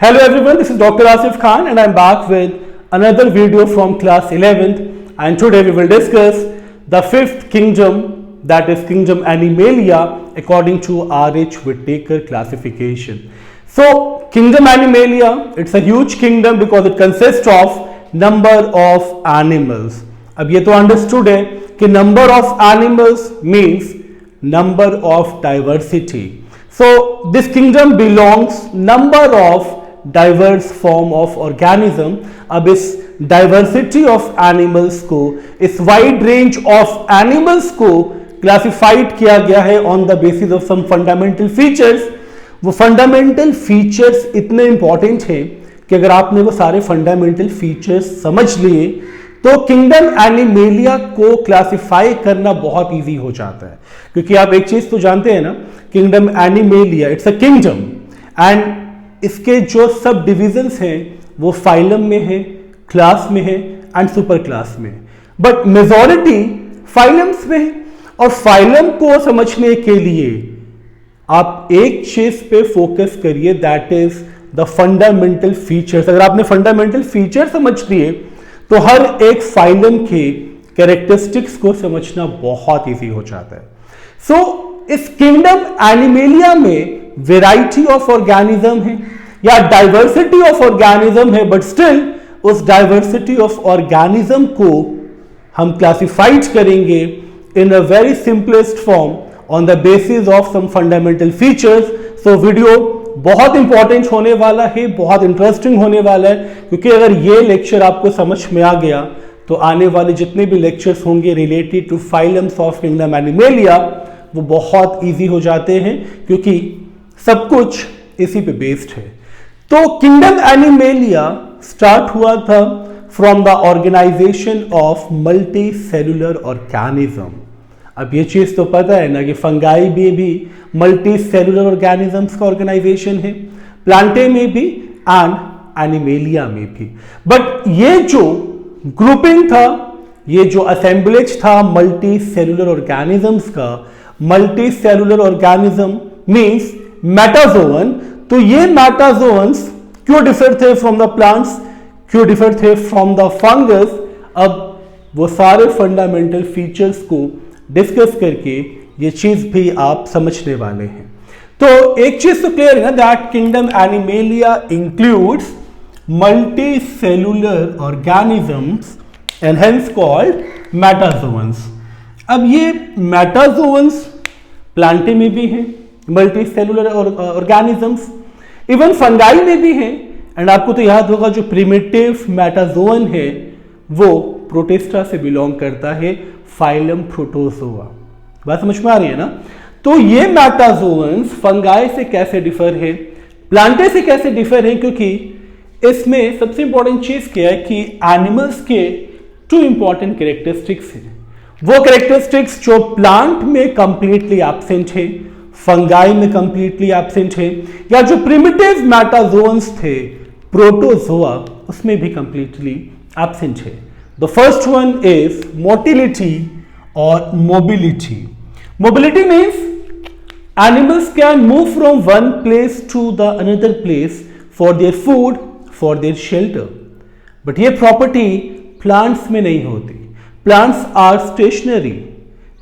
Hello everyone, this is Dr. Asif Khan and I am back with another video from class 11th, and today we will discuss the fifth kingdom, that is kingdom Animalia according to R.H. Whittaker classification. So kingdom Animalia, it's a huge kingdom because it consists of number of animals. अब ये तो understood है कि number of animals means number of diversity. So this kingdom belongs number of diverse form of organism. अब इस diversity of animals को, इस wide range of animals को classified किया गया है on the basis of some fundamental features. वो fundamental features इतने important हैं कि अगर आपने वो सारे fundamental features समझ लिए तो किंगडम एनिमेलिया को क्लासिफाई करना बहुत इजी हो जाता है, क्योंकि आप एक चीज तो जानते हैं ना, kingdom animalia it's a kingdom and इसके जो सब डिविजन्स हैं वो फाइलम में है, क्लास में है एंड सुपर क्लास में, बट मेजॉरिटी फाइलम्स में है. और फाइलम को समझने के लिए आप एक चीज पे फोकस करिए, that is the fundamental features. अगर आपने फंडामेंटल फीचर समझ लिए तो हर एक फाइलम के कैरेक्टरिस्टिक्स को समझना बहुत इजी हो जाता है. सो इस किंगडम एनिमेलिया में वेराइटी ऑफ ऑर्गेनिज्म है या डाइवर्सिटी ऑफ ऑर्गेनिज्म है, बट स्टिल उस डाइवर्सिटी ऑफ ऑर्गेनिज्म को हम क्लासिफाइड करेंगे in a very simplest form on the basis of some fundamental features. So video बहुत इंपॉर्टेंट होने वाला है, बहुत इंटरेस्टिंग होने वाला है, क्योंकि अगर ये लेक्चर आपको समझ में आ गया तो आने वाले जितने भी लेक्चर्स होंगे related to phylums of kingdom Animalia वो बहुत इजी हो जाते हैं, क्योंकि सब कुछ इसी पे बेस्ड है. तो किंगडम एनिमेलिया स्टार्ट हुआ था from the organisation of multi cellular organism. अब ये चीज तो पता है ना कि फंगाई में भी मल्टी सेलुलर ऑर्गेनिजम्स का ऑर्गेनाइजेशन है, प्लांटे में भी एंड एनिमेलिया में भी. बट ये जो ग्रुपिंग था, ये जो असेंबलेज था मल्टी सेलुलर ऑर्गेनिजम्स का, मल्टी सेलुलर ऑर्गेनिज्म मींस मेटाजोअन. तो ये मेटाजोअन्स क्यों डिफर थे फ्रॉम द प्लांट्स, क्यों डिफर थे फ्रॉम द फंगस, अब वो सारे फंडामेंटल फीचर्स को डिस्कस करके ये चीज भी आप समझने वाले हैं. तो एक चीज तो क्लियर है ना, that kingdom Animalia includes multi cellular organisms and hence called metazoans. अब ये मेटाजोअन्स प्लांटे में भी हैं, multi cellular organisms, even fungi में भी हैं. एंड आपको तो याद होगा जो प्रिमिटिव मेटाजोअन है वो प्रोटिस्टा से बिलोंग करता है, फाइलम प्रोटोजोआ. बात समझ में आ रही है ना. तो ये मेटाजोअन्स फंगाई से कैसे डिफर है, प्लांटे से कैसे डिफर है, क्योंकि इसमें सबसे इंपॉर्टेंट चीज क्या है कि एनिमल्स के टू इंपॉर्टेंट कैरेक्टरिस्टिक्स हैं. वो कैरेक्टरिस्टिक्स जो प्लांट में कंप्लीटली एब्सेंट है, फंगाई में कंप्लीटली एब्सेंट है, या जो प्रिमिटिव मेटाजोअन्स थे प्रोटोजोआ उसमें भी कंप्लीटली एब्सेंट है. The first one is motility or mobility. Mobility means animals can move from one place to the another place for their food, for their shelter. But ये property plants में नहीं होती. Plants are stationary.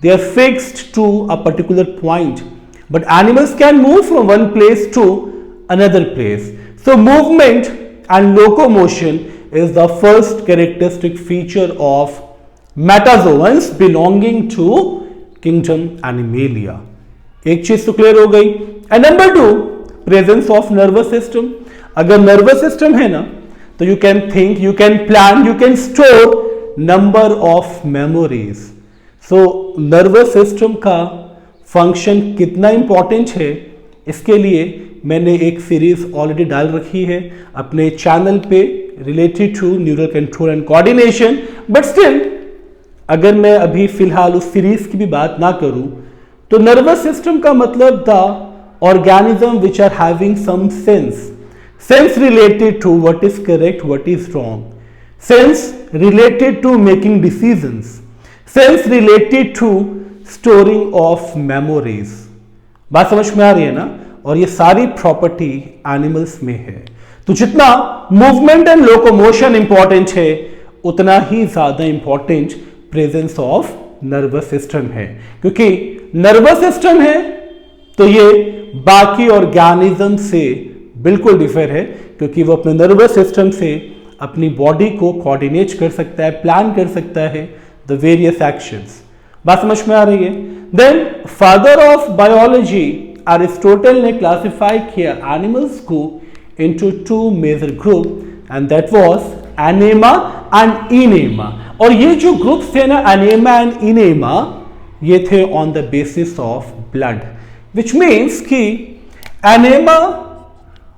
They are fixed to a particular point. But animals can move from one place to another place. So movement and locomotion is the first characteristic feature of metazoans belonging to kingdom Animalia. एक चीज तो clear हो गई. And number 2, presence of nervous system. अगर nervous system है ना तो you can think, you can plan, you can store number of memories. So nervous system का फंक्शन कितना इंपॉर्टेंट है, इसके लिए मैंने एक सीरीज ऑलरेडी डाल रखी है अपने चैनल पे related to neural control and coordination. But still अगर मैं अभी फिलहाल उस सीरीज की भी बात ना करूं तो नर्वस सिस्टम का मतलब the organism which are having some sense related to what is correct, what is wrong, sense related to making decisions, sense related to storing of memories. बात समझ में आ रही है ना. और ये सारी प्रॉपर्टी एनिमल्स में है. तो जितना मूवमेंट एंड लोकोमोशन इंपॉर्टेंट है उतना ही ज्यादा important presence of nervous system है, क्योंकि नर्वस सिस्टम है तो ये बाकी ऑर्गेनिज्म से बिल्कुल डिफर है, क्योंकि वो अपने नर्वस सिस्टम से अपनी बॉडी को कोऑर्डिनेट कर सकता है, प्लान कर सकता है द वेरियस एक्शंस। बात समझ में आ रही है? Then father of biology Aristotle ने क्लासिफाई किया एनिमल्स को into two major group and that was enaima and anaima. और ये जो ग्रुप्स थे ना, एनेमा एंड इनेमा, ये थे on the basis of blood, which means कि enema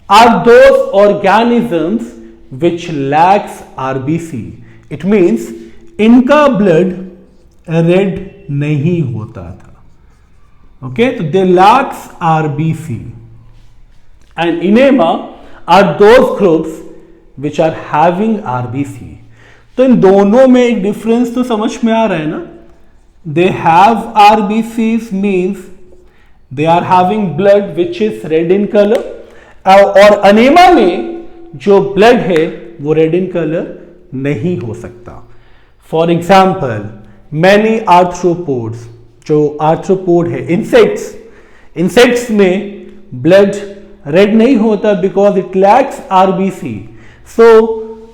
are those organisms which lacks RBC. It means इनका blood red नहीं होता था, okay? तो they lacks RBC. And enema are those groups which are having RBC. तो इन दोनों में एक डिफरेंस तो समझ में आ रहा है ना? They have RBCs means they are having blood which is red in color. और अनेमा में जो ब्लड है वो रेड इन कलर नहीं हो सकता। फॉर एग्जाम्पल मैनी आर्थ्रोपोड्स, जो आर्थ्रोपोड है, इंसेक्ट्स में ब्लड रेड नहीं होता because it lacks RBC. So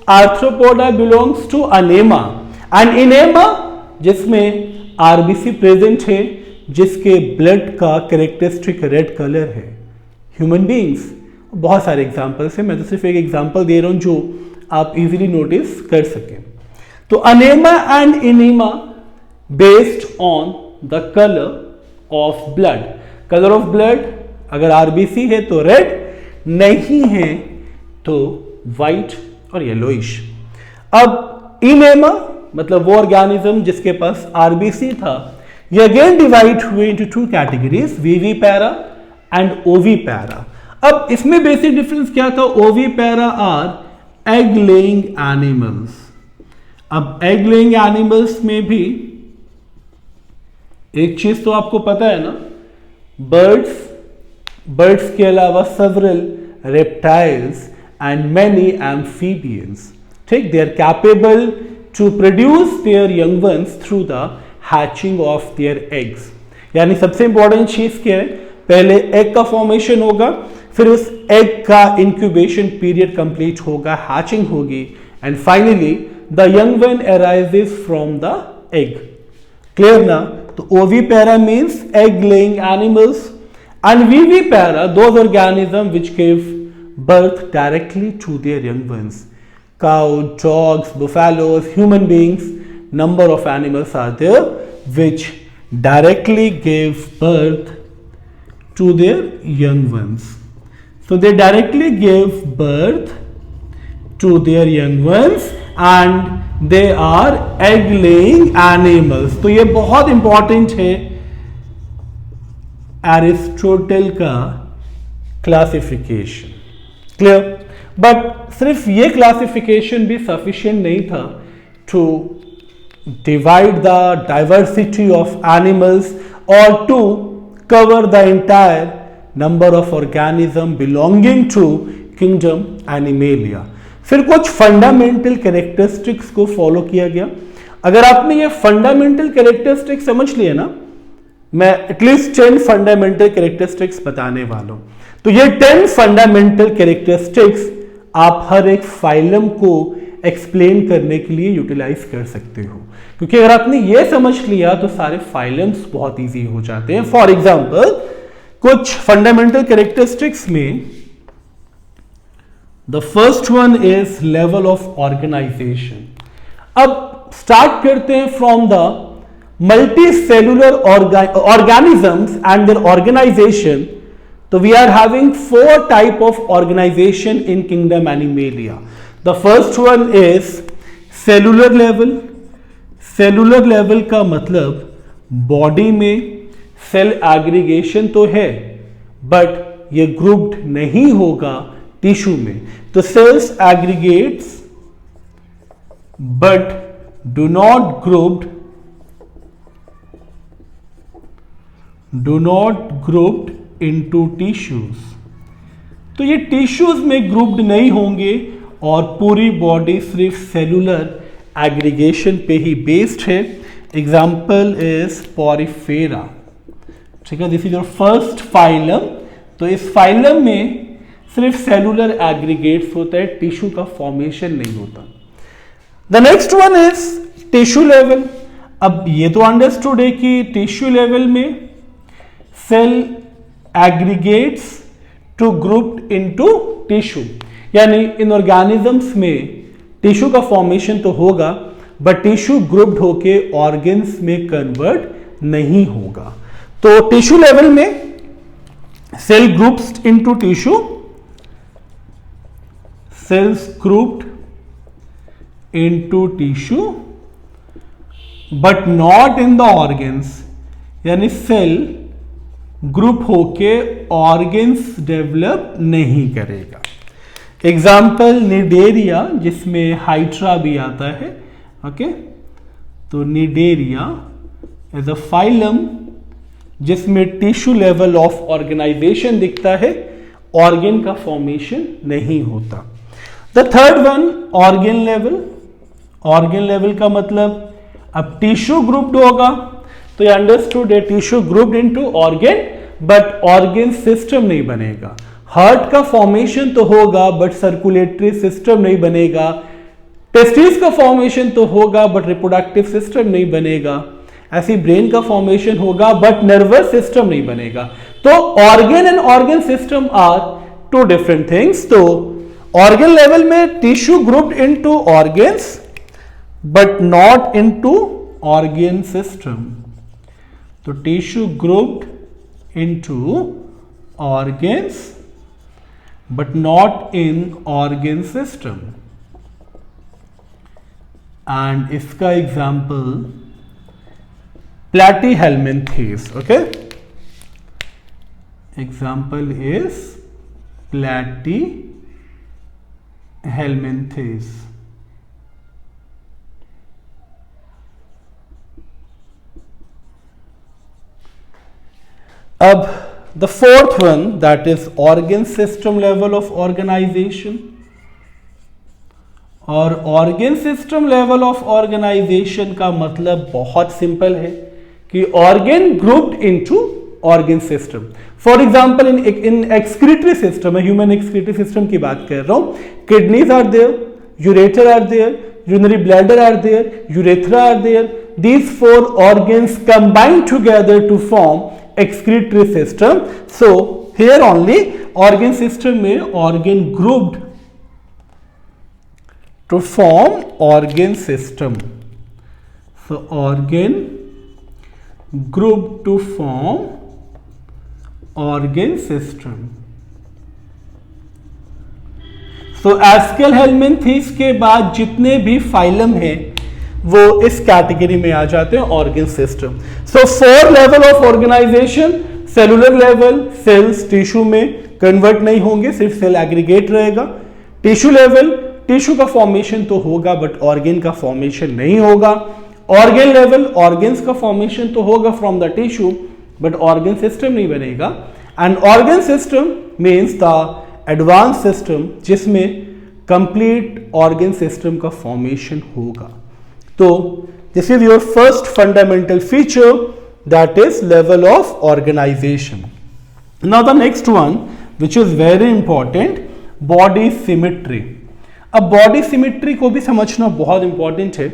Arthropoda belongs to अनेमा एंड इनेमा जिसमें आरबीसी प्रेजेंट है, जिसके ब्लड का कैरेक्टरिस्टिक रेड कलर है। ह्यूमन बींग्स बहुत सारे एग्जाम्पल्स हैं, मैं तो सिर्फ एक एग्जाम्पल दे रहा हूं जो आप इजीली नोटिस कर सकें। तो अनेमा एंड इनेमा based on the colour of blood. Colour of blood अगर आरबीसी है तो रेड, नहीं है तो वाइट और येलोइश। अब इनेमा मतलब वो ऑर्गेनिज्म जिसके पास आरबीसी था, ये अगेन डिवाइड हुए into two categories, vivipara and ovipara. अब इसमें बेसिक डिफरेंस क्या था? Ovipara are egg laying animals. अब एग लेइंग एनिमल्स में भी एक चीज तो आपको पता है ना, बर्ड्स के अलावा several reptiles and many amphibians, ठीक, they are capable to produce their young ones through the hatching of their eggs. यानी सबसे इंपॉर्टेंट चीज क्या है? पहले एग का फॉर्मेशन होगा, फिर उस एग का इंक्यूबेशन पीरियड कंप्लीट होगा, हैचिंग होगी, and finally the young one arises from the egg. Clear ना? तो ovipara means egg laying animals and vivipara those organism which give birth directly to their young ones. Cow, dogs, buffaloes, human beings, number of animals are there which directly give birth to their young ones. So they directly give birth to their young ones and they are egg laying animals. तो ये बहुत important है Aristotle का classification. Clear? But सिर्फ ये classification भी sufficient नहीं था to divide the diversity of animals और to cover the entire number of organism belonging to kingdom Animalia. फिर कुछ फंडामेंटल कैरेक्टरिस्टिक्स को फॉलो किया गया। अगर आपने ये फंडामेंटल कैरेक्टरिस्टिक्स समझ लिए ना, मैं एटलीस्ट 10 फंडामेंटल कैरेक्टरिस्टिक्स बताने वाला हूं। तो ये 10 फंडामेंटल कैरेक्टरिस्टिक्स आप हर एक फाइलम को एक्सप्लेन करने के लिए यूटिलाइज कर सकते हो, क्योंकि अगर आपने ये समझ लिया तो सारे फाइलम्स बहुत इजी हो जाते हैं। फॉर एग्जांपल कुछ फंडामेंटल कैरेक्टरिस्टिक्स में the first one is level of organisation. अब स्टार्ट करते हैं from the multi cellular organisms and their organisation. So we are having 4 type of organization in kingdom Animalia. The first one is cellular level. Cellular level का मतलब body में cell aggregation तो है but ये grouped नहीं होगा tissue में। तो cells aggregates but do not grouped into tissues. तो ये टिश्यूज में ग्रुप्ड नहीं होंगे और पूरी बॉडी सिर्फ सेलुलर एग्रीगेशन पे ही बेस्ड है। एग्जाम्पल इज पॉरीफेरा, ठीक है, this is your first phylum. तो इस फाइलम में सिर्फ सेलुलर एग्रीगेट्स होता है, टिश्यू का फॉर्मेशन नहीं होता। The next one is tissue level. अब ये तो अंडरस्टूड है कि टिश्यू लेवल में cell aggregates to grouped into tissue, यानी इन ऑर्गेनिजम्स में टिश्यू का फॉर्मेशन तो होगा बट टिश्यू ग्रुप्ड होके ऑर्गन्स में कन्वर्ट नहीं होगा। तो टिश्यू लेवल में cell groups into tissue, cells grouped into tissue but not in the organs, यानी सेल ग्रुप होके ऑर्गन्स डेवलप नहीं करेगा। एग्जाम्पल निडेरिया, जिसमें हाइड्रा भी आता है, ओके। तो निडेरिया एज अ फाइलम जिसमें टिश्यू लेवल ऑफ ऑर्गेनाइजेशन दिखता है, ऑर्गन का फॉर्मेशन नहीं होता। The third one organ level. Organ level का मतलब अब टिश्यू ग्रुप्ड होगा तो ये अंडरस्टूड है, tissue grouped into organ but organ system नहीं बनेगा। हार्ट का फॉर्मेशन तो होगा बट सर्कुलेटरी सिस्टम नहीं बनेगा। टेस्टिस का फॉर्मेशन तो होगा बट रिप्रोडक्टिव सिस्टम नहीं बनेगा। ऐसी ब्रेन का फॉर्मेशन होगा बट नर्वस सिस्टम नहीं बनेगा। तो organ and organ system are two different things. तो ऑर्गन लेवल में tissue grouped into organs but not into organ system. तो tissue grouped into organs but not in organ system. And इसका example platyhelminthes, okay? Example is platyhelminthes. अब the fourth one that is organ system level of organization. और organ system level of organization का मतलब बहुत simple है कि organ grouped into organ system. For example in excretory system, human excretory system की बात कर रहा हूं, kidneys are there, ureter are there, urinary bladder are there, urethra are there. These four organs combine together to form excretory system. So here only organ system में organ grouped to form organ system. So organ grouped to form organ system. तो SQL हेलमिंथीस के बाद जितने भी phylum हैं वो इस category में आ जाते हैं organ system. So 4 level of organization. Cellular level, cells tissue में कन्वर्ट नहीं होंगे, सिर्फ सेल एग्रीगेट रहेगा। टिश्यू लेवल, टिश्यू का फॉर्मेशन तो होगा बट ऑर्गन का फॉर्मेशन नहीं होगा। ऑर्गन लेवल, ऑर्गन्स का फॉर्मेशन तो होगा from the tissue but organ system नहीं बनेगा। And organ system means the advance system जिसमें कंप्लीट ऑर्गन सिस्टम का फॉर्मेशन होगा। तो this is your first fundamental feature that is level of organization. Now the next one which is very important, body symmetry. अब body symmetry को भी समझना बहुत important है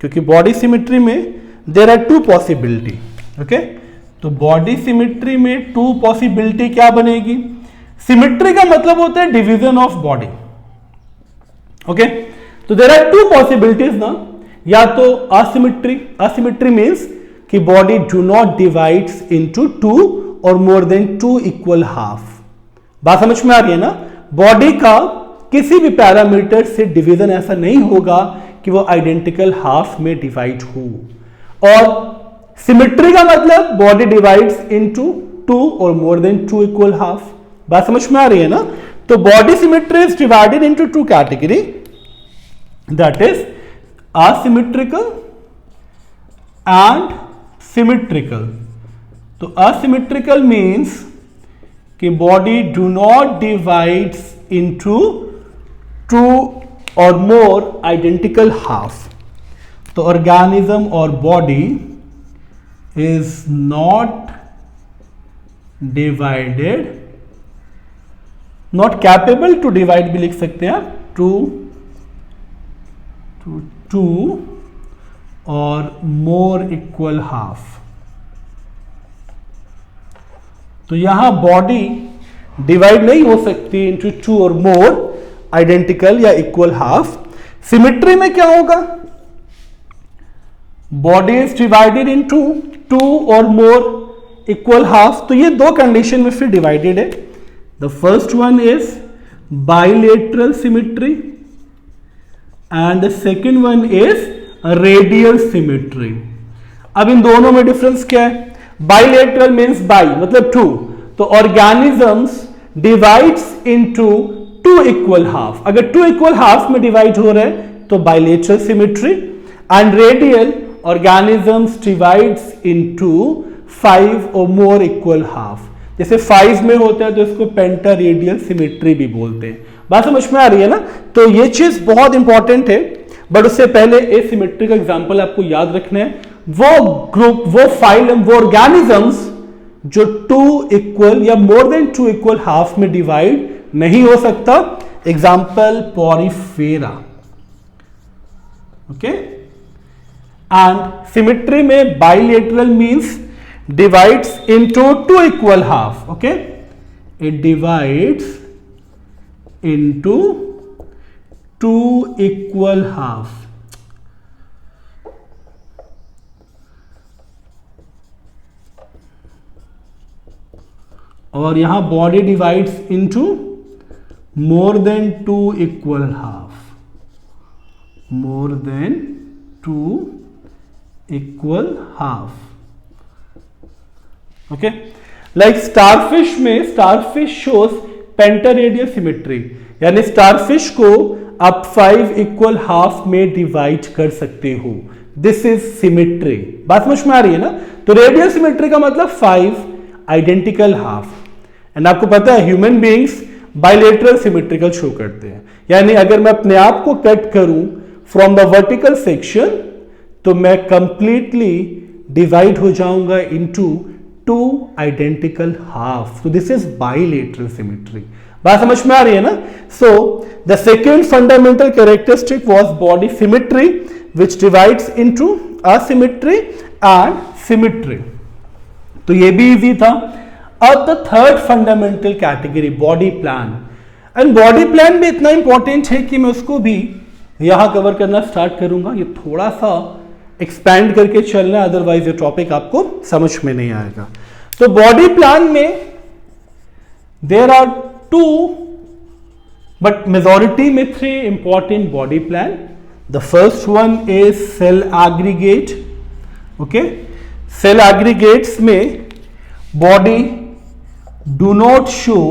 क्योंकि बॉडी सिमिट्री में देयर आर 2 पॉसिबिलिटी, ओके। तो बॉडी सिमिट्री में 2 पॉसिबिलिटी क्या बनेगी? सिमिट्री का मतलब होता है डिवीजन ऑफ बॉडी, ओके। तो देयर आर 2 पॉसिबिलिटीज ना, या तो असिमिट्री, असिमिट्री मींस कि body do not divides into 2 और मोर देन 2 इक्वल हाफ। बात समझ में आ रही है ना? बॉडी का किसी भी पैरामीटर से डिवीजन ऐसा नहीं होगा कि वो आइडेंटिकल हाफ में डिवाइड हो। और सिमिट्री का मतलब बॉडी डिवाइड्स इनटू 2 और मोर देन 2 इक्वल हाफ। बात समझ में आ रही है ना? तो body symmetry is divided into 2 category, that is asymmetrical and symmetrical. तो asymmetrical means कि body do not divides into 2 और मोर आइडेंटिकल हाफ। तो ऑर्गेनिज्म और body is not divided, not capable to divide भी लिख सकते हैं आप, टू और मोर इक्वल हाफ। तो यहां बॉडी डिवाइड नहीं हो सकती इनटू 2 और मोर आइडेंटिकल या इक्वल हाफ। सिमेट्री में क्या होगा? बॉडी इज डिवाइडेड इनटू 2 और मोर इक्वल हाफ। तो ये दो कंडीशन में फिर डिवाइडेड है। The first one is bilateral symmetry and the second one is radial symmetry. अब इन दोनों में डिफरेंस क्या है? बाइलेटरल मीन्स बाई मतलब 2, तो organisms divides into 2 equal half. अगर 2 इक्वल हाफ में डिवाइड हो रहे हैं तो bilateral symmetry. And radial organisms divides into 5 और मोर इक्वल हाफ। जैसे 5 में होता है तो इसको पेंटा रेडियल सिमेट्री भी बोलते हैं। बात समझ में आ रही है ना? तो ये चीज बहुत इंपॉर्टेंट है, बट उससे पहले एसिमेट्री का एग्जांपल आपको याद रखना है। वो ग्रुप, वो फाइलम, वो ऑर्गेनिजम्स जो 2 इक्वल या मोर देन 2 इक्वल हाफ में डिवाइड नहीं हो सकता। Example Porifera. Okay, and symmetry में bilateral means divides into 2 equal half. Okay, it divides into 2 equal half. और यहां body divides into more than 2 equal half, more than 2 equal half. Okay, like starfish में, starfish shows pentaradial symmetry, यानी starfish को आप 5 equal half में divide कर सकते हो। This is symmetry. बात समझ में आ रही है ना? तो रेडियल सिमेट्री का मतलब 5 आइडेंटिकल हाफ। एंड आपको पता है human beings bilateral symmetrical show करते हैं, यानी अगर मैं अपने आप को कट करूं फ्रॉम द वर्टिकल सेक्शन तो मैं कंप्लीटली डिवाइड हो जाऊंगा इनटू 2 आइडेंटिकल हाफ। तो दिस इज बाइलेटरल सिमेट्री। बात समझ में आ रही है ना? So the second fundamental characteristic was body symmetry which divides into asymmetry and symmetry. तो ये भी इजी था। अब the third fundamental category body plan. And body plan भी इतना इंपॉर्टेंट है कि मैं उसको भी यहां कवर करना स्टार्ट करूंगा। ये थोड़ा सा एक्सपैंड करके चलना है, अदरवाइज ये टॉपिक आपको समझ में नहीं आएगा। तो बॉडी प्लान में देयर आर 2 बट मेजॉरिटी में 3 important body plan. The first one is cell aggregate. Okay, cell aggregates में body do not show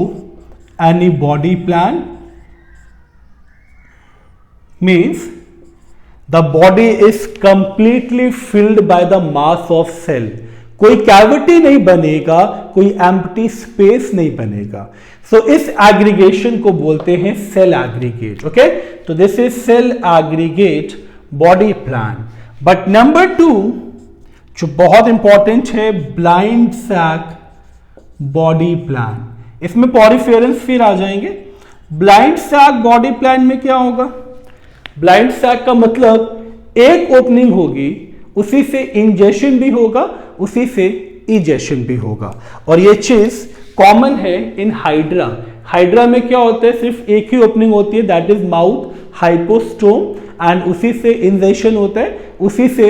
any body plan, means the body is completely filled by the mass of cell। कोई cavity नहीं बनेगा, कोई empty space नहीं बनेगा। सो इस aggregation को बोलते हैं सेल एग्रीगेट। ओके, तो this is cell aggregate body plan. But number 2 जो बहुत इंपॉर्टेंट है, ब्लाइंड सैक बॉडी प्लान। इसमें पॉरीफेरेंस फिर आ जाएंगे। ब्लाइंड सैक बॉडी प्लान में क्या होगा? ब्लाइंड सैक का मतलब एक ओपनिंग होगी, उसी से इंजेशन भी होगा, उसी से इजेशन भी होगा। और ये चीज कॉमन है इन हाइड्रा। हाइड्रा में क्या होता है? सिर्फ एक ही ओपनिंग होती है, that is mouth hypostome, and उसी से इंजेशन होता है, उसी से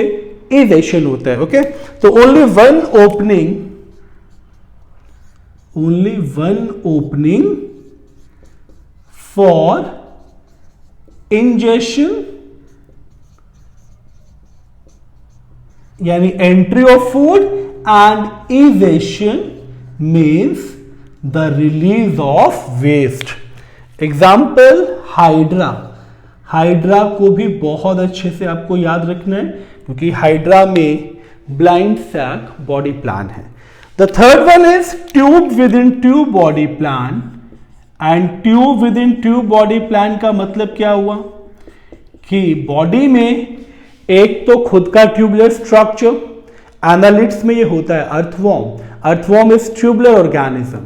इजेशन होता है। ओके, तो only one opening for ingestion, यानी entry of food, and egestion means the release of waste. Example hydra. Hydra को भी बहुत अच्छे से आपको याद रखना है, क्योंकि हाइड्रा में ब्लाइंड सैक बॉडी प्लान है। The third one is tube within tube body plan. And tube within tube body plan का मतलब क्या हुआ कि बॉडी में एक तो खुद का ट्यूबुलर स्ट्रक्चर, एनालिट्स में ये होता है earthworm. Earthworm is tubular organism,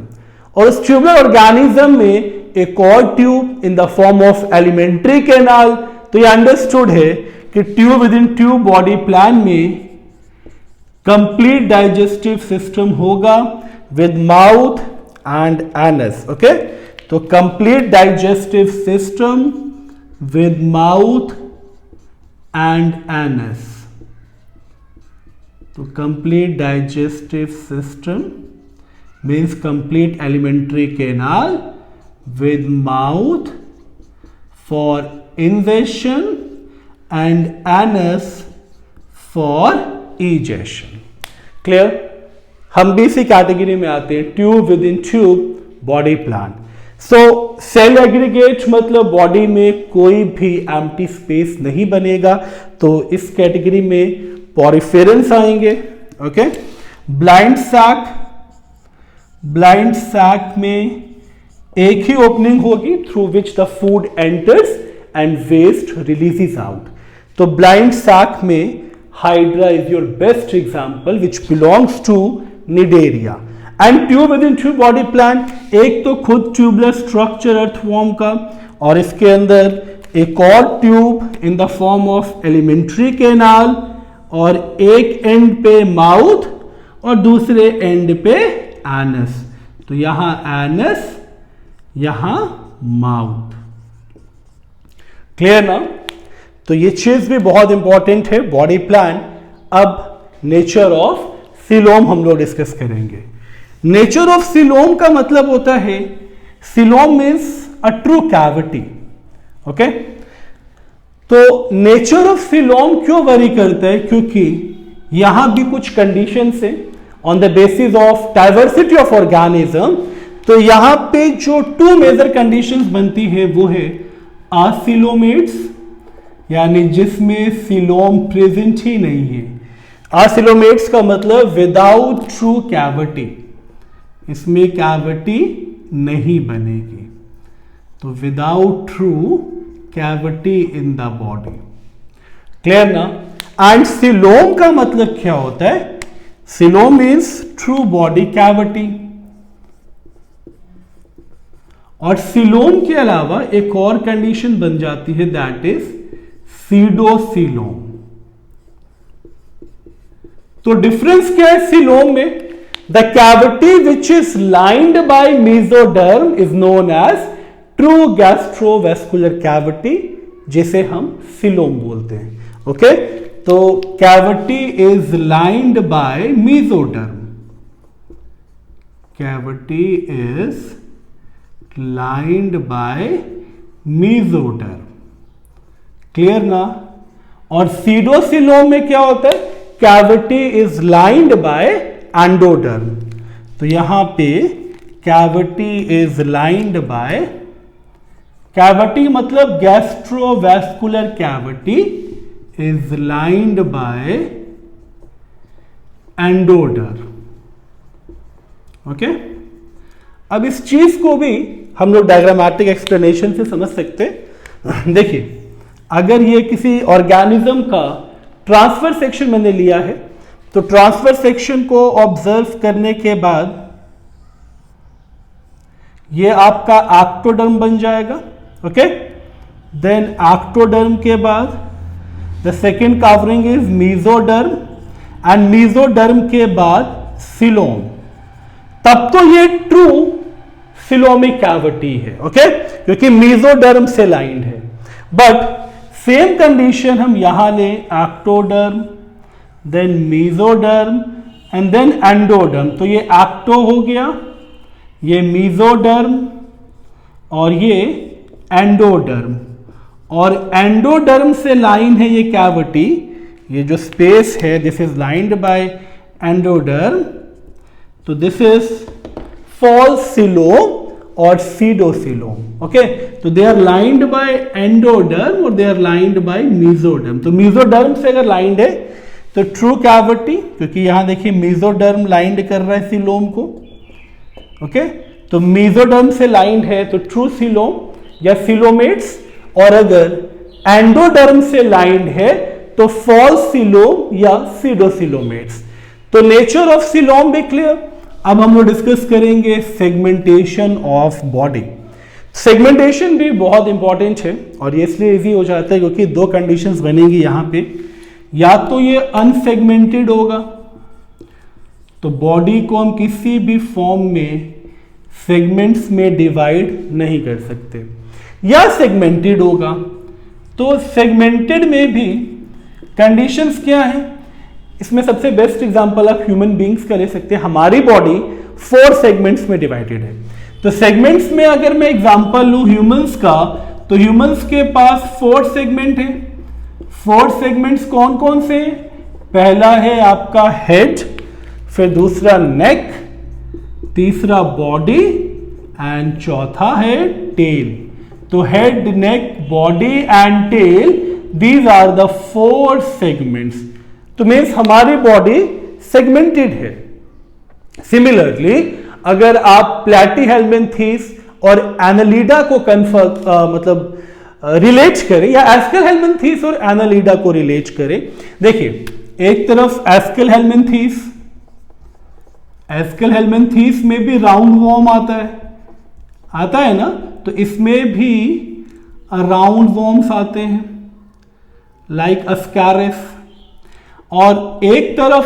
और उस ट्यूबुलर ऑर्गेनिज्म में एक और tube in the form of alimentary canal. तो ये अंडरस्टूड है कि tube within tube body plan में कंप्लीट डाइजेस्टिव सिस्टम होगा with mouth and anus. Okay, तो complete digestive system with mouth and anus. तो complete digestive system means complete alimentary canal with mouth for ingestion and anus for egestion. Clear? हम भी इसी category में आते हैं, tube within tube body plan. So cell aggregate मतलब body में कोई भी एम्प्टी स्पेस नहीं बनेगा, तो इस कैटेगरी में पॉरिफेरेंस आएंगे. Okay, blind sac, blind sac में एक ही ओपनिंग होगी through which the food enters and waste releases out. तो ब्लाइंड सैक में hydra is your best example which belongs to Cnidaria. एंड tube within tube body plan, एक तो खुद ट्यूबुलर स्ट्रक्चर अर्थवॉर्म का, और इसके अंदर एक और tube in the form of alimentary canal, और एक एंड पे माउथ और दूसरे एंड पे एनस. तो यहां एनस, यहां माउथ. क्लियर ना? तो ये चीज भी बहुत इंपॉर्टेंट है बॉडी प्लान. अब नेचर ऑफ सीलोम हम लोग डिस्कस करेंगे. नेचर ऑफ सीलोम का मतलब होता है, coelom means a true cavity. Okay, तो नेचर ऑफ सीलोम क्यों वरी करता है? क्योंकि यहां भी कुछ कंडीशंस है on the basis of diversity of organism. तो यहां पे जो टू मेजर कंडीशंस बनती है वो है आसिलोमेट्स, यानी जिसमें सीलोम प्रेजेंट ही नहीं है. आसिलोमेट्स का मतलब विदाउट ट्रू कैविटी, इसमें कैविटी नहीं बनेगी. तो without true cavity in the body. Clear ना? एंड सीलोम का मतलब क्या होता है? Coelom means true body cavity. और सीलोम के अलावा एक और कंडीशन बन जाती है, दैट इज सीडोसीलोम. तो डिफरेंस क्या है सीलोम में? The cavity which is lined by mesoderm is known as true gastrovascular cavity, जिसे हम सीलोम बोलते हैं. ओके, तो cavity is lined by mesoderm. Cavity is lined by mesoderm. Clear ना? और सीडोसीलोम में क्या होता है? Cavity is lined by endoderm. तो यहां पे cavity is lined by, cavity मतलब gastrovascular cavity is lined by endoderm. Okay, अब इस चीज को भी हम लोग डायग्रामेटिक एक्सप्लेनेशन से समझ सकते हैं. देखिए, अगर ये किसी ऑर्गेनिज्म का ट्रांसफर सेक्शन मैंने लिया है, तो ट्रांसफर सेक्शन को ऑब्जर्व करने के बाद ये आपका एक्टोडर्म बन जाएगा. ओके, देन एक्टोडर्म के बाद the second covering is mesoderm, and mesoderm के बाद सीलोम. तब तो ये ट्रू सीलोमिक कैविटी है. ओके, क्योंकि मेसोडर्म से लाइंड है. बट सेम कंडीशन हम यहां लें, ectoderm, then mesoderm and then endoderm. तो ये एक्टो हो गया, ये मेसोडर्म और ये एंडोडर्म. और एंडोडर्म से लाइन है ये कैविटी, ये जो स्पेस है this is lined by endoderm. तो दिस इज false सीलोम और सीडोसीलोम. ओके, तो they are lined by endoderm और they are lined by mesoderm. तो मेसोडर्म से अगर लाइंड है तो ट्रू कैविटी, क्योंकि यहां देखिए मेसोडर्म लाइंड कर रहा है सीलोम को, ओके, तो मेसोडर्म से लाइंड है तो ट्रू सीलोम या सीलोमेट्स, और अगर एंडोडर्म से लाइंड है तो फॉल्स सीलोम या सीडोसीलोमेट्स। तो नेचर ऑफ सीलोम भी क्लियर। अब हम लोग डिस्कस करेंगे सेगमेंटेशन ऑफ बॉडी। सेगमेंटेशन भी बहुत इंपॉर्टेंट है और ये इसलिए इजी हो जाता है क्योंकि दो कंडीशंस बनेंगी यहां पे, या तो ये अनसेगमेंटेड होगा, तो बॉडी को हम किसी भी फॉर्म में सेगमेंट्स में डिवाइड नहीं कर सकते, या सेगमेंटेड होगा। तो सेगमेंटेड में भी कंडीशंस क्या है, इसमें सबसे बेस्ट एग्जांपल आप ह्यूमन बींग्स का ले सकते हैं। हमारी बॉडी 4 सेगमेंट्स में डिवाइडेड है, तो सेगमेंट्स में अगर मैं एग्जांपल लूं ह्यूमंस का, तो ह्यूमंस के पास 4 सेगमेंट है। 4 सेगमेंट्स कौन कौन से? पहला है आपका हेड, फिर दूसरा नेक, तीसरा बॉडी एंड चौथा है टेल। तो head, neck, body and tail, these are the 4 segments. तो मीन्स हमारी बॉडी सेगमेंटेड है। सिमिलरली अगर आप प्लैटीहेल्मिन्थीस और एनालिडा को रिलेट करें, या एस्केलहेल्मिन्थीस और एनालिडा को रिलेट करें, देखिए एक तरफ एस्केलहेल्मिन्थीस में भी राउंड वॉर्म आता है ना, तो इसमें भी राउंड वॉर्म्स आते हैं लाइक अस्कैरिस। और एक तरफ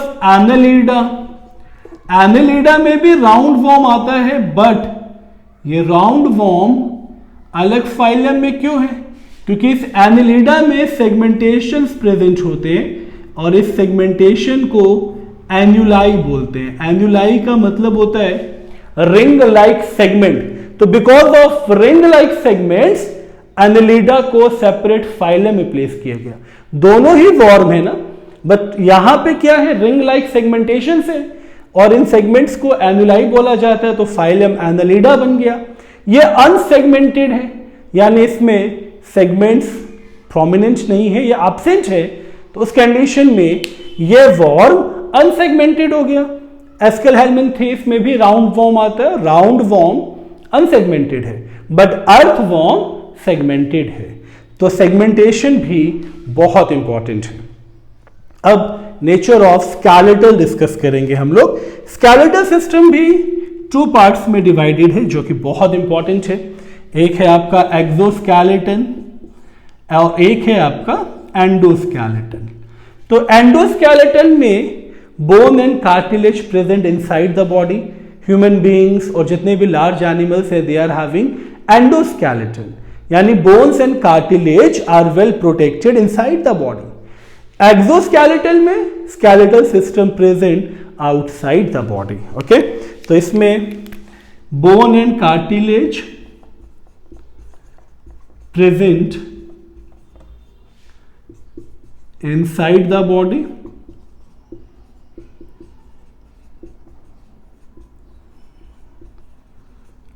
एनालिडा में भी राउंड वॉर्म आता है, बट ये राउंड वॉर्म अलग फाइलम में क्यों है? क्योंकि इस एनालिडा में सेगमेंटेशंस प्रेजेंट होते हैं और इस सेगमेंटेशन को एन्युलाई बोलते हैं। एन्युलाई का मतलब होता है रिंग लाइक सेगमेंट। तो because of ring like segments Annelida को सेपरेट फाइलम में प्लेस किया गया। दोनों ही वॉर्म है ना, बट यहां पे क्या है, रिंग लाइक सेगमेंटेशन से, और इन सेगमेंट्स को एनुलाई बोला जाता है, तो फाइलम एनालिडा बन गया। ये अनसेगमेंटेड है, यानी इसमें सेगमेंट्स प्रोमिनेंट नहीं है या एब्सेंट है, तो उस कंडीशन में ये वॉर्म अनसेगमेंटेड हो गया। एस्केलहेल्मिन्थीस में भी राउंड वॉर्म आता है, राउंड वॉर्म अनसेगमेंटेड है, बट अर्थ वॉर्म सेगमेंटेड है। तो सेगमेंटेशन भी बहुत इंपॉर्टेंट है। अब नेचर ऑफ स्केलेटल डिस्कस करेंगे हम लोग। स्केलेटल सिस्टम भी 2 पार्ट्स में डिवाइडेड है जो कि बहुत इंपॉर्टेंट है। एक है आपका एक्सोस्केलेटन और एक है आपका एंडोस्केलेटन। तो एंडोस्केलेटन में bone and cartilage present inside the body. Human beings और जितने भी लार्ज एनिमल्स है, दे आर हैविंग एंडोस्केलेटन, यानी bones and cartilage are well protected inside the body. Exoskeletal में skeletal system present outside the body. Okay, तो इसमें bone and cartilage present inside the body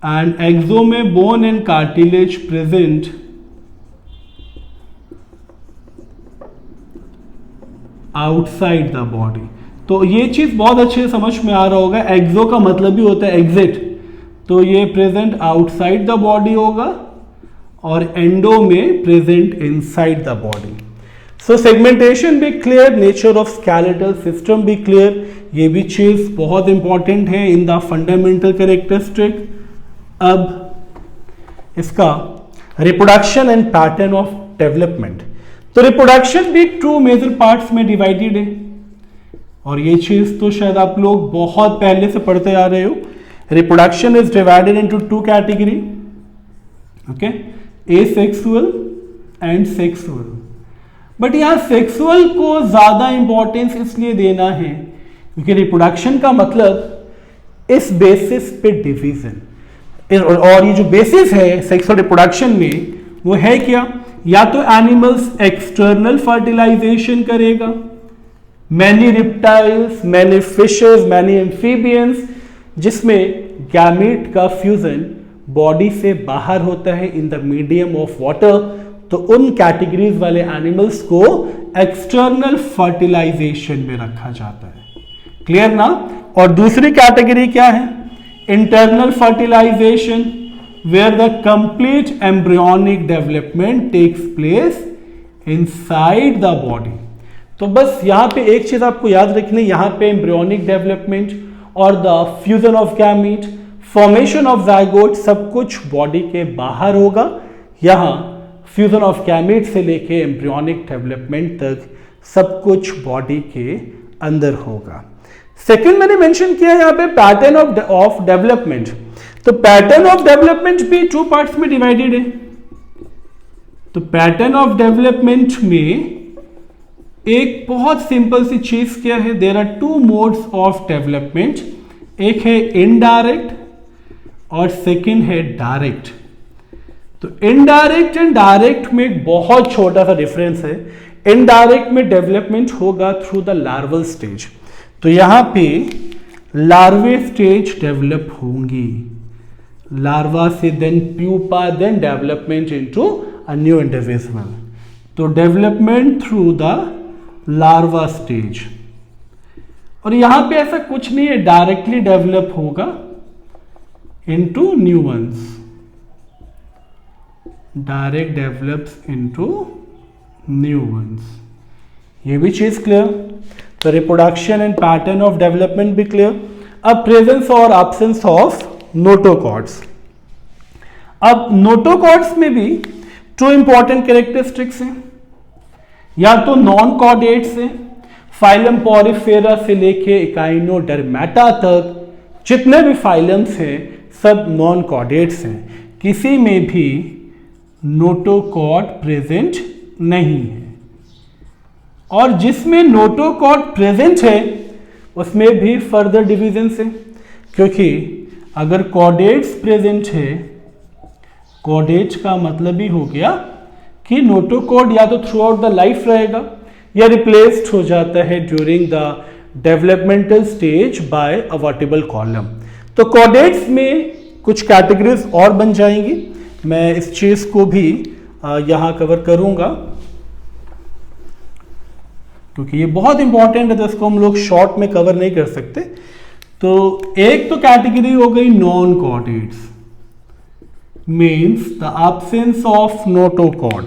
and exo में bone and cartilage present outside the body. तो ये चीज बहुत अच्छे से समझ में आ रहा होगा, एक्सो का मतलब भी होता है एग्जिट, तो ये प्रेजेंट आउटसाइड द बॉडी होगा और एंडो में present inside the body. So segmentation भी clear, nature of skeletal system भी क्लियर, ये भी चीज बहुत इंपॉर्टेंट है इन द फंडामेंटल कैरेक्टरिस्टिक। अब इसका reproduction and pattern of development. तो रिप्रोडक्शन भी 2 मेजर पार्ट्स में डिवाइडेड है, और ये चीज तो शायद आप लोग बहुत पहले से पढ़ते आ रहे हो। Reproduction is divided into 2 category, okay, asexual and sexual. But यहां सेक्सुअल को ज्यादा इंपॉर्टेंस इसलिए देना है क्योंकि रिप्रोडक्शन का मतलब इस बेसिस पे डिवीजन, और ये जो बेसिस है सेक्सुअल रिप्रोडक्शन में वो है क्या, या तो एनिमल्स एक्सटर्नल फर्टिलाइजेशन करेगा, many reptiles, many fishes, many amphibians, जिसमें गैमीट का फ्यूजन बॉडी से बाहर होता है in the medium of water, तो उन कैटेगरीज वाले एनिमल्स को एक्सटर्नल फर्टिलाइजेशन में रखा जाता है। क्लियर ना? और दूसरी कैटेगरी क्या है? Internal fertilization, where the complete embryonic development takes place inside the body. तो बस यहां पे एक चीज आपको याद रखनी, यहां पे एम्ब्रियोनिक डेवलपमेंट और the fusion of gamete, formation of zygote सब कुछ बॉडी के बाहर होगा। यहां फ्यूजन ऑफ गैमीट से लेके एम्ब्रियोनिक डेवलपमेंट तक सब कुछ बॉडी के अंदर होगा। सेकंड मैंने मेंशन किया यहां पे पैटर्न ऑफ डेवलपमेंट। तो पैटर्न ऑफ डेवलपमेंट भी 2 पार्ट्स में डिवाइडेड है। तो पैटर्न ऑफ डेवलपमेंट में एक बहुत सिंपल सी चीज क्या है, there are 2 modes of development, एक है इनडायरेक्ट और सेकंड है डायरेक्ट। तो इनडायरेक्ट एंड डायरेक्ट में एक बहुत छोटा सा डिफरेंस है। इनडायरेक्ट में डेवलपमेंट होगा थ्रू द लार्वल स्टेज। तो यहां पे लार्वे स्टेज डेवलप होंगी, लार्वा से then pupa, then development into a new individual. तो development through the larva stage. और यहां पे ऐसा कुछ नहीं है, डायरेक्टली डेवलप होगा into new ones, direct develops into new ones. ये भी चीज क्लियर? तो reproduction and pattern of development भी क्लियर। अब प्रेजेंस और एब्सेंस ऑफ नोटोकॉर्ड्स। अब नोटोकॉर्ड्स में भी 2 इंपॉर्टेंट कैरेक्टरिस्टिक्स हैं, या तो नॉन कॉर्डेट्स हैं, फाइलम पॉरीफेरा से लेके इकाइनोडर्मेटा तक जितने भी फाइलम्स हैं सब नॉन कॉर्डेट्स हैं, किसी में भी नोटोकॉर्ड प्रेजेंट नहीं है। और जिसमें नोटोकॉर्ड प्रेजेंट है उसमें भी फर्दर डिवीजन है, क्योंकि अगर कॉर्डेट्स प्रेजेंट है, कॉर्डेट का मतलब ही हो गया कि नोटोकॉर्ड या तो थ्रू आउट द लाइफ रहेगा या रिप्लेस्ड हो जाता है during the developmental stage by a vertebral column. तो कॉर्डेट्स में कुछ कैटेगरीज और बन जाएंगी, मैं इस चीज को भी यहां कवर करूंगा क्योंकि ये बहुत इंपॉर्टेंट है, तो इसको हम लोग शॉर्ट में कवर नहीं कर सकते। तो एक तो कैटेगरी हो गई non chordates, means the absence of notochord.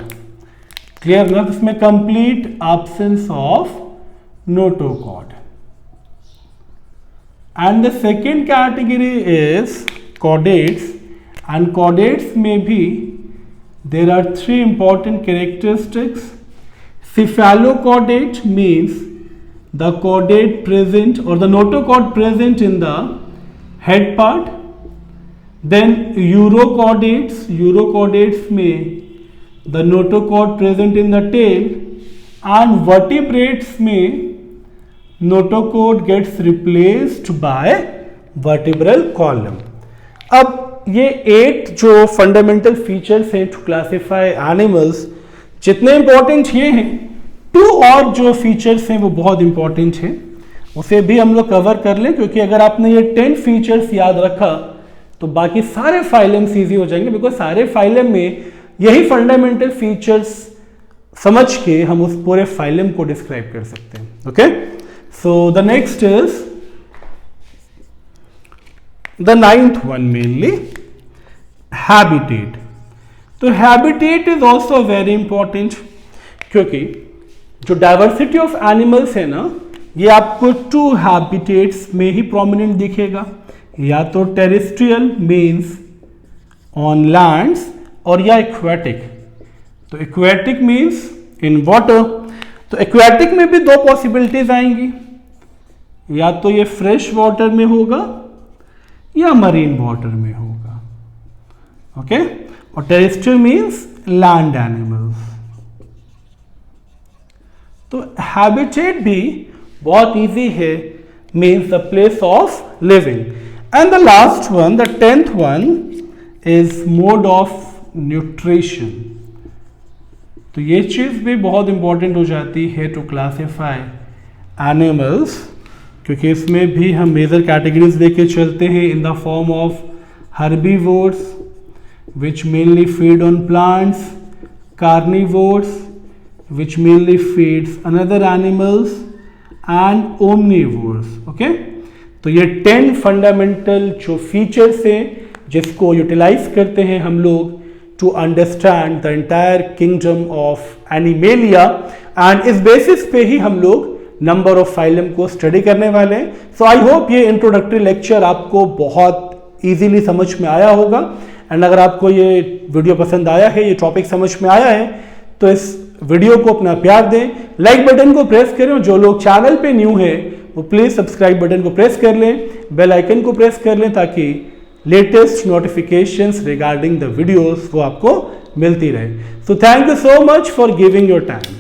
Clear ना? इसमें complete absence of notochord. And the second category is chordates, and chordates में भी there are 3 important characteristics. Cephalochordate means the chordate present or the notochord present in the head part. Then urochordates, urochordates में the notochord present in the tail, and vertebrates में notochord gets replaced by vertebral column. अब ये 8 जो fundamental features हैं to classify animals, जितने important ये हैं, 2 और जो फीचर्स हैं वो बहुत इंपॉर्टेंट हैं, उसे भी हम लोग कवर कर लें, क्योंकि अगर आपने ये 10 फीचर्स याद रखा तो बाकी सारे फाइलम्स इजी हो जाएंगे, बिकॉज सारे फाइलम में यही फंडामेंटल फीचर्स समझ के हम उस पूरे फाइलम को डिस्क्राइब कर सकते हैं। Okay, so the next is the 9th one, mainly habitat. तो habitat is also very important, क्योंकि जो डाइवर्सिटी ऑफ एनिमल्स है ना, ये आपको 2 हैबिटेट्स में ही प्रोमिनेंट दिखेगा, या तो टेरेस्ट्रियल मीन्स ऑन लैंड्स, और या एक्वेटिक। तो एक्वेटिक मीन्स इन वाटर। तो एक्वेटिक में भी 2 पॉसिबिलिटीज आएंगी, या तो ये फ्रेश वाटर में होगा या मरीन वाटर में होगा। ओके, और टेरेस्ट्रियल मीन्स लैंड एनिमल्स। तो हैबिटेट भी बहुत इजी है, means the place of living. And the last one, the 10th one, is mode of nutrition. तो ये चीज भी बहुत इंपॉर्टेंट हो जाती है टू क्लासिफाई एनिमल्स, क्योंकि इसमें भी हम मेजर कैटेगरीज लेके चलते हैं इन the form of herbivores, which mainly feed on plants, carnivores which mainly feeds another animals and omnivores. okay? तो ये 10 फंडामेंटल जो फीचर्स हैं जिसको यूटिलाइज करते हैं हम लोग to understand the entire kingdom of Animalia, and इस बेसिस पे ही हम लोग नंबर ऑफ फाइलम को स्टडी करने वाले हैं. सो आई होप ये इंट्रोडक्टरी लेक्चर आपको बहुत इजीली समझ में आया होगा, एंड अगर आपको ये वीडियो पसंद आया है, ये टॉपिक समझ में आया है, तो इस वीडियो को अपना प्यार दें, लाइक बटन को प्रेस करें, और जो लोग चैनल पे न्यू हैं वो प्लीज सब्सक्राइब बटन को प्रेस कर लें, बेल आइकन को प्रेस कर लें, ताकि latest notifications regarding the videos वो आपको मिलती रहे. So thank you so much for giving your time.